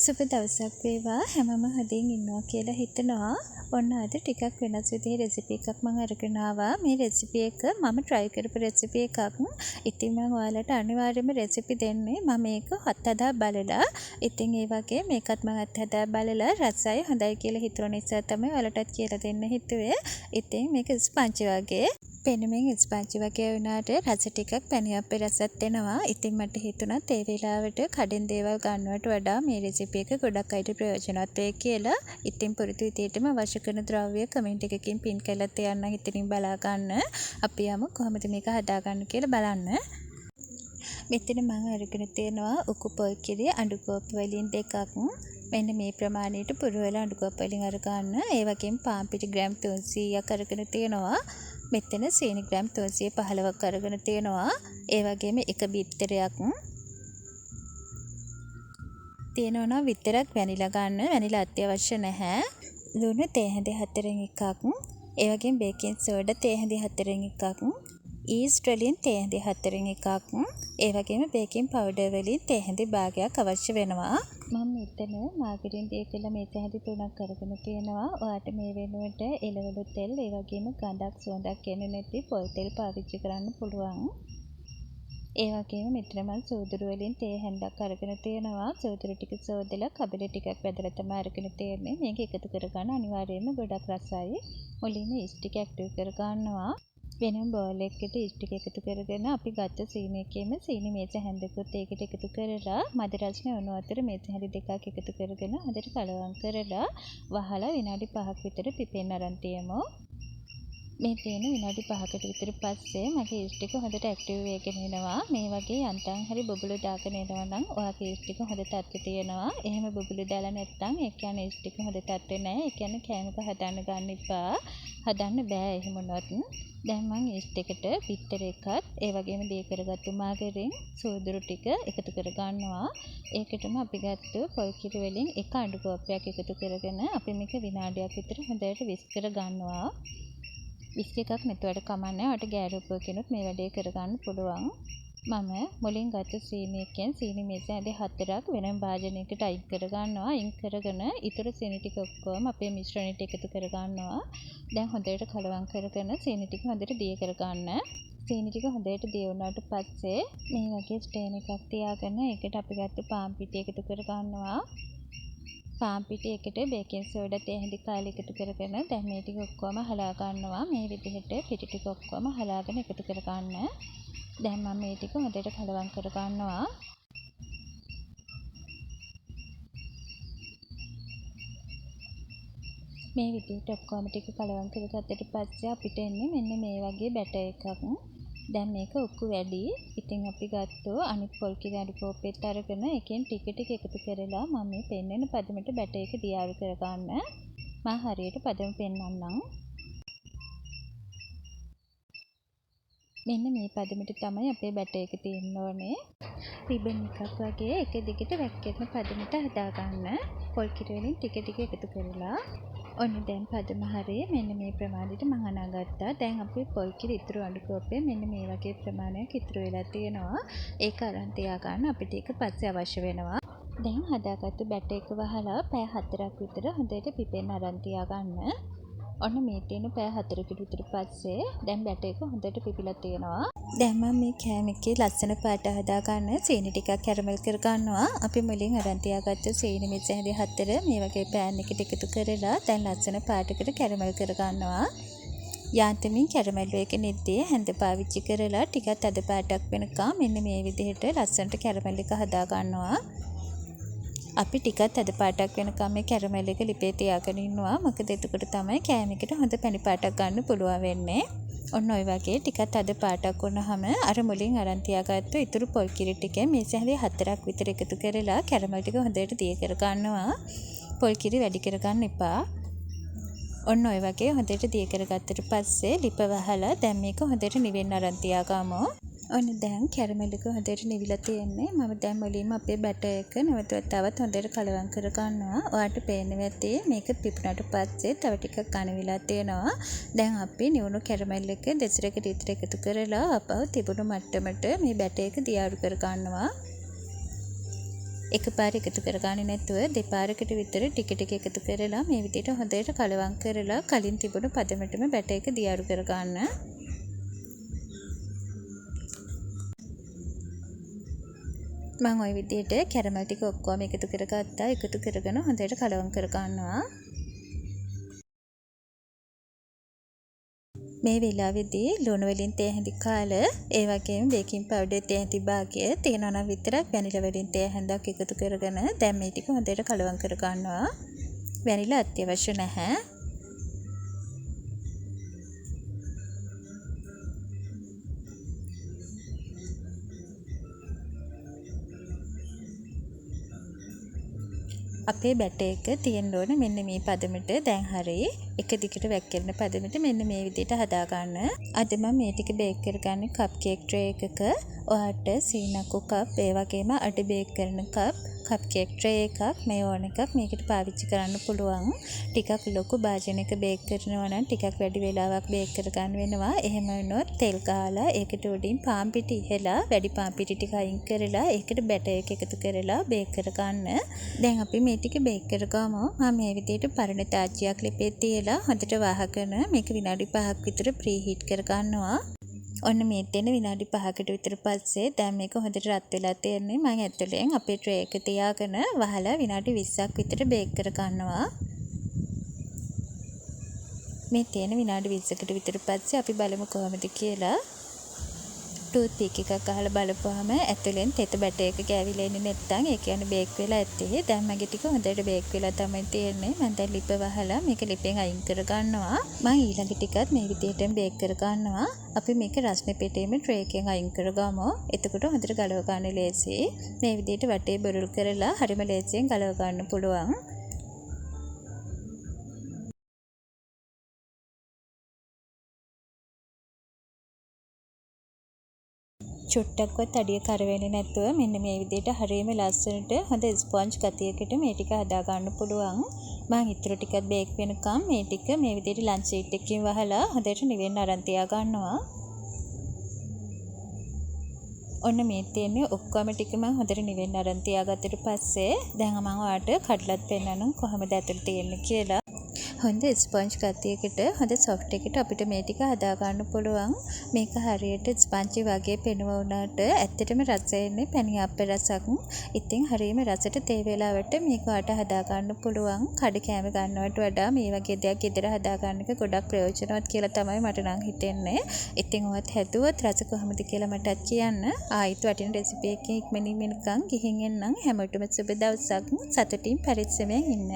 සුබ දවසක් වේවා හැමම හදින් ඉන්නවා කියලා හිතනවා. ඔන්න අද ටිකක් වෙනස් විදිහේ රෙසිපි එකක් මම අරගෙන ආවා. මේ රෙසිපි එක මම try කරපු රෙසිපි එකක්. ඉතින් මම ඔයාලට අනිවාර්යයෙන්ම රෙසිපි දෙන්නේ. මම මේක හත්හදා බලලා. ඉතින් ඒ වගේ මේකත් මම හත්හදා බලලා රසයි හොඳයි කියලා හිතුව නිසා තමයි ඔයාලටත් කියලා දෙන්න හිතුවේ. ඉතින් මේක ස්පන්ජ් වගේ පෙනුමින් ස්පන්ජ් වගේ වුණාට රස ටිකක් පැණි අපේ රසත් දෙනවා. ඉතින් මට හිතුණත් ඒ වෙලාවට කඩෙන් දේවල් ගන්නවට වඩා මේ රෙසිපි එක ගොඩක් අයට ප්‍රයෝජනවත් වෙයි කියලා. ඉතින් පුරුදු විදිහටම අවශ්‍ය කරන ද්‍රව්‍ය කමෙන්ට් එකකින් පින් කරලා තියන්න හිතමින් බලා ගන්න. අපි යමු කොහොමද මේක හදාගන්න කියලා බලන්න. මෙතන මම අරගෙන තියෙනවා උකු පොල් කිරි අඬු කෝප්ප වලින් දෙකක්. මෙන්න මේ ප්‍රමාණයට පුරවලා අඬු කෝප්ප වලින් අර ගන්න. ඒ වගේම පාන් පිටි ග්‍රෑම් 300ක් අරගෙන තියෙනවා. මෙතන සීනි ග්‍රෑම් 315ක් අරගෙන තියෙනවා. ඒ වගේම එක බිත්තරයක් තියෙනවා නම් විතරක් වැනිලා ගන්න. වැනිලා අත්‍යවශ්‍ය නැහැ. ලුණු තේ හැඳි 4න් එකක්. ඒ වගේම බේකින් සෝඩා තේ හැඳි 4න් එකක්. ඊස්ට් වලින් තේ හැඳි 4න් එකක්. ඒ වගේම බේකින් පවුඩර් වලින් තේ හැඳි භාගයක් අවශ්‍ය වෙනවා. මම මෙතන මාගරින් දෙකලා මේ තේ හැඳි 3ක් අරගෙන තියෙනවා. ඔයාට මේ වෙනුවට එළවලු තෙල් ඒ වගේම ගඳක් සුවඳක් එන්නේ නැති පොල් තෙල් පාවිච්චි කරන්න පුළුවන්. ඒ වගේම මෙතන මම සූදුරු වලින් තේ හැන්දක් අරගෙන තියෙනවා. සූදුරු ටික සෝදලා කබල ටිකක් වැදලා තමයි අරගෙන තියෙන්නේ. මේක එකතු කරගන්න අනිවාර්යයෙන්ම ගොඩක් රසයි. මුලින්ම ඊස්ට් ටික ඇක්ටිව් කර ගන්නවා. වෙනම බෝල් එකකට ඊස්ට් ටික එකතු කරගෙන අපි ගත්ත සීනි එකේම සීනි මේස හැන්දකුත් ඒකට එකතු කරලා මද රස්නේ වුණ අතර මේස හැන්ද දෙකක් එකතු කරගෙන හොඳට කලවම් කරලා වහලා විනාඩි 5ක් විතර පිපෙන්න අරන් තියමු. මේ තේන විනාඩි 5කට විතර පස්සේ මගේ ඊස්ට් එක හොඳට ඇක්ටිව් වෙගෙන එනවා. මේ වගේ යන්තම් හරි බබළු දාගෙන එනවා නම් ඔයාගේ ඊස්ට් එක හොඳ තත්ත්වයේ තියෙනවා. එහෙම බබළු දාලා නැත්නම් ඒ කියන්නේ ඊස්ට් එක හොඳ තත්ත්වේ නැහැ. ඒ කියන්නේ කෑමක හදන්න ගන්න එපා. හදන්න බෑ එහෙම වුණොත්. දැන් මම ඊස්ට් එකට බිත්තර එකත් ඒ වගේම දී කරගත්තු මාගරින් සූදුරු ටික එකතු කර ගන්නවා. ඒකටම අපි ගත්ත පොල් කිරි වලින් එක අඬු කෝප්පයක් එකතු කරගෙන අපි මේක විනාඩියක් විතර හොඳට විස් කර ගන්නවා. විස් එකක් නැතුවට කමන්නේ. ඔයාලට ගෑරුප්පකිනුත් මේ වැඩේ කරගන්න පුළුවන්. මම මුලින් ගත්ත සීනි එකෙන් සීනි මේස හැඳි 4ක් වෙනම භාජනයකට අයින් කර ගන්නවා. අයින් කරගෙන ඊටු සීනි ටික ඔක්කොම අපේ මිශ්‍රණයට එකතු කර ගන්නවා. දැන් හොඳට කලවම් කරගෙන සීනි ටික හොඳට දිය කර ගන්න. සීනි ටික හොඳට දිය වුණාට පස්සේ මේ වගේ ස්ටේන් එකක් තියාගෙන ඒකට අපි ගත්ත පාන් පිටි එකතු කර ගන්නවා. පාන් පිටි එකට බේකින් සෝඩා තේ හැඳි කාලේ එකතු කරගෙන දැන් මේ ටික ඔක්කොම හලා ගන්නවා. මේ විදිහට පිටි ටික ඔක්කොම හලාගෙන එකතු කර ගන්න. දැන් මම මේ ටික හොඳට කලවම් කර ගන්නවා. මේ විදිහට ඔක්කොම ටික කලවම් කරගත්තට පස්සේ අපිට එන්නේ මෙන්න මේ වගේ බැටර් එකක්. දැන් මේක උක්කු වැඩි. ඉතින් අපි ගත්තෝ අනිත් පොල් කිරි අඬු කෝප්පෙත් අරගෙන එකෙන් ටික ටික එකතු කරලා මම මේ පෙන්වන පදමට බැටර් එක දියාරු කරගන්න. මම හරියට පදම පෙන්වන්නම්. මෙන්න මේ පදමට තමයි අපේ බැටර් එක තියෙන්න ඕනේ. රිබන් එකක් වගේ එක දිගට වැක්කෙන පදමට හදාගන්න. පොල් කිරි වලින් ටික ටික එකතු කරලා ඔන්න දැන් පදම හරිය මෙන්න මේ ප්‍රමාණයට මම අනාගත්තා. දැන් අපි පොල් කිරි ඉතුරු අඬු කෝප්පේ මෙන්න මේ වගේ ප්‍රමාණයක් ඉතුරු වෙලා තියෙනවා. ඒක අරන් තියාගන්න අපිට ඒක පස්සේ අවශ්‍ය වෙනවා. දැන් හදාගත්තු බැටර් එක වහලා පැය 4ක් විතර හොඳට පිපෙන්න අරන් තියාගන්න. ඔන්න මේ තියෙන පැය 4කට විතර පස්සේ දැන් බැටර් එක හොඳට පිපිලා තියෙනවා. දැන් මම මේ කෑම එකේ ලස්සන පාට හදාගන්න සීනි ටිකක් කැරමල් කර ගන්නවා. අපි මුලින් අරන් තියාගත්ත සීනි මෙස හැඳි 4 මේ වගේ පෑන් එකට එකතු කරලා දැන් ලස්සන පාටකට කැරමල් කර ගන්නවා. යාන්තමින් කැරමල් එක නෙද්දී හැඳ පාවිච්චි කරලා ටිකක් අද පාටක් වෙනකම් මෙන්න මේ විදිහට ලස්සනට කැරමල් එක හදා ගන්නවා. අපි ටිකක් අද පාටක් වෙනකම් මේ කැරමල් එක ලිපේ තියාගෙන ඉන්නවා. මොකද එතකොට තමයි කෑම එකට හොඳ පැණි පාටක් ගන්න පුළුවන් වෙන්නේ. ඔන්න ඔය වගේ ටිකක් අද පාටක් වුණාම අර මුලින් අරන් තියාගත්තු ඉතුරු පොල් කිරි ටිකෙන් මේස හැඳි 4ක් විතර එකතු කරලා කැරමල් ටික හොඳට දිය කර ගන්නවා. පොල් කිරි වැඩි කර ගන්න එපා. ඔන්න ඔය වගේ හොඳට දිය කරගත්තට පස්සේ ලිප වහලා දැන් මේක හොඳට නිවෙන්න අරන් තියාගමු. ඔන්න දැන් කැරමල් එක හොඳට නිවිලා තියෙන්නේ. මම දැන් මුලින්ම අපේ බැටර් එක නැවතත් හොඳට කලවම් කර ගන්නවා. ඔයාලට පේනවා ඇති මේක පිපුණාට පස්සේ තව ටිකක් අනවිලා තියෙනවා. දැන් අපි නිවුණු කැරමල් එක දෙසරකට විතර එකතු කරලා අපව තිබුණු මට්ටමට මේ බැටර් එක දියාරු කර ගන්නවා. එකපාර එකතු කරගන්නේ නැතුව දෙපාරකට විතර ටික ටික එකතු කරලා මේ විදිහට හොඳට කලවම් කරලා කලින් තිබුණු පදමටම බැටර් එක දියාරු කරගන්න. මම ওই විදිහට කැරමල් ටික ඔක්කොම එකතු කරගත්තා. එකතු කරගෙන හොඳට කලවම් කරගන්නවා. මේ වෙලාවේදී ලුණු වලින් තේ හැඳි කාල ඒ වගේම බේකින් පවුඩර් තේ හැඳි භාගය තියෙනවා නම් විතරක් වැනිලා වලින් තේ හැඳක් එකතු කරගෙන දැන් මේ ටික හොඳට කලවම් කරගන්නවා. වැනිලා අත්‍යවශ්‍ය නැහැ. අපේ බැටර් එක තියෙන්න ඕන මෙන්න මේ පදමට. දැන් හරි එක දිගට වැක්කිරෙන පදමට මෙන්න මේ විදිහට හදා ගන්න. අද මම මේ ටික බේක් කරගන්නේ කප් කේක් ට්‍රේ එකක. ඔයාට සීනකු කප් ඒ වගේම අඩ බේක් කරන කප් කේක් ට්‍රේ එකක් මේ ඕන එකක් මේකට පාවිච්චි කරන්න පුළුවන්. ටිකක් ලොකු භාජනයක බේක් කරනවා නම් ටිකක් වැඩි වෙලාවක් බේක් කරගන්න වෙනවා. එහෙම වුණොත් තෙල් ගාලා ඒකට උඩින් පාන් පිටි ඉහලා වැඩි පාන් පිටි ටික අයින් කරලා ඒකට බැටර් එක එකතු කරලා බේක් කරගන්න. දැන් අපි මේ ටික බේක් කරගමු. මම මේ විදිහට පරණ තාච්චියක් ලිපේ තියලා හොඳට වහගෙන මේක විනාඩි 5ක් විතර ප්‍රී හීට් කරගන්නවා. ඔන්න මේ දෙන විනාඩි 5කට විතර පස්සේ දැන් මේක හොඳට රත් වෙලා තියෙන්නේ. මම ඇතුලෙන් අපේ ට්‍රේ එක තියාගෙන වහලා විනාඩි 20ක් විතර බේක් කරගන්නවා. මේ තියෙන විනාඩි 20කට විතර පස්සේ අපි බලමු කොහොමද කියලා. ටූත් පික් එකක් අහලා බලපුවාම ඇතුලෙන් තෙත බැටර් එක ගෑවිලා ඉන්නේ නැත්නම් ඒ කියන්නේ බේක් වෙලා ඇත්තේ. දැන් මගේ ටික හොඳට බේක් වෙලා තමයි තියෙන්නේ. මම දැන් ලිප වහලා මේක ලිපෙන් අයින් කර ගන්නවා. මම ඊළඟ ටිකත් මේ විදිහටම බේක් කර ගන්නවා. අපි මේක රස්නේ පෙට්ටියෙම ට්‍රේ එකෙන් අයින් කරගමු. එතකොට හොඳට ගලව ගන්න ලේසි. මේ විදිහට වටේ බරුල් කරලා හරිම ලේසියෙන් ගලව ගන්න පුළුවන්. චුට්ටක්වත් අඩිය කර වෙන්නේ නැතුව මෙන්න මේ විදිහට හරියම ලස්සනට හොඳ ස්පොන්ජ් ගතියකට මේ ටික හදා ගන්න පුළුවන්. මම ඊටර ටිකක් බේක් වෙනකම් මේ ටික මේ විදිහට ලන්ච් ෂීට් එකකින් වහලා හොඳට නිවෙන්න අරන් තියා ගන්නවා. ඔන්න මේ තියෙන්නේ ඔක්කොම ටික මම හොඳට නිවෙන්න අරන් තියාගත්තට පස්සේ දැන් මම ඔයාලට කඩලත් පෙන්නනම් කොහොමද ඇතුළේ තියෙන්නේ කියලා. හොඳ ස්පොන්ජ් ගතියකට හොඳ සොෆ්ට් එකට අපිට මේ ටික හදා ගන්න පුළුවන්. මේක හරියට ස්පන්ජි වගේ පෙනුවා වුණාට ඇත්තටම රස එන්නේ පැණි අප්පේ රසක්. ඉතින් හරියම රසට තේ වේලාවට මේක වට හදා ගන්න පුළුවන්. කඩ කෑම ගන්නවට වඩා මේ වගේ දෙයක් ගෙදර හදා ගන්න එක ගොඩක් ප්‍රයෝජනවත් කියලා තමයි මට නම් හිතෙන්නේ. ඉතින් ඔයත් හැදුවොත් රස කොහොමද කියලා මටත් කියන්න. ආයිත් වටින රෙසිපි එකකින් ඉක්මනින් වෙනකන් ගිහින් එන්නම්. හැමෝටම සුබ දවසක්. සතුටින් පරිස්සමෙන් ඉන්න.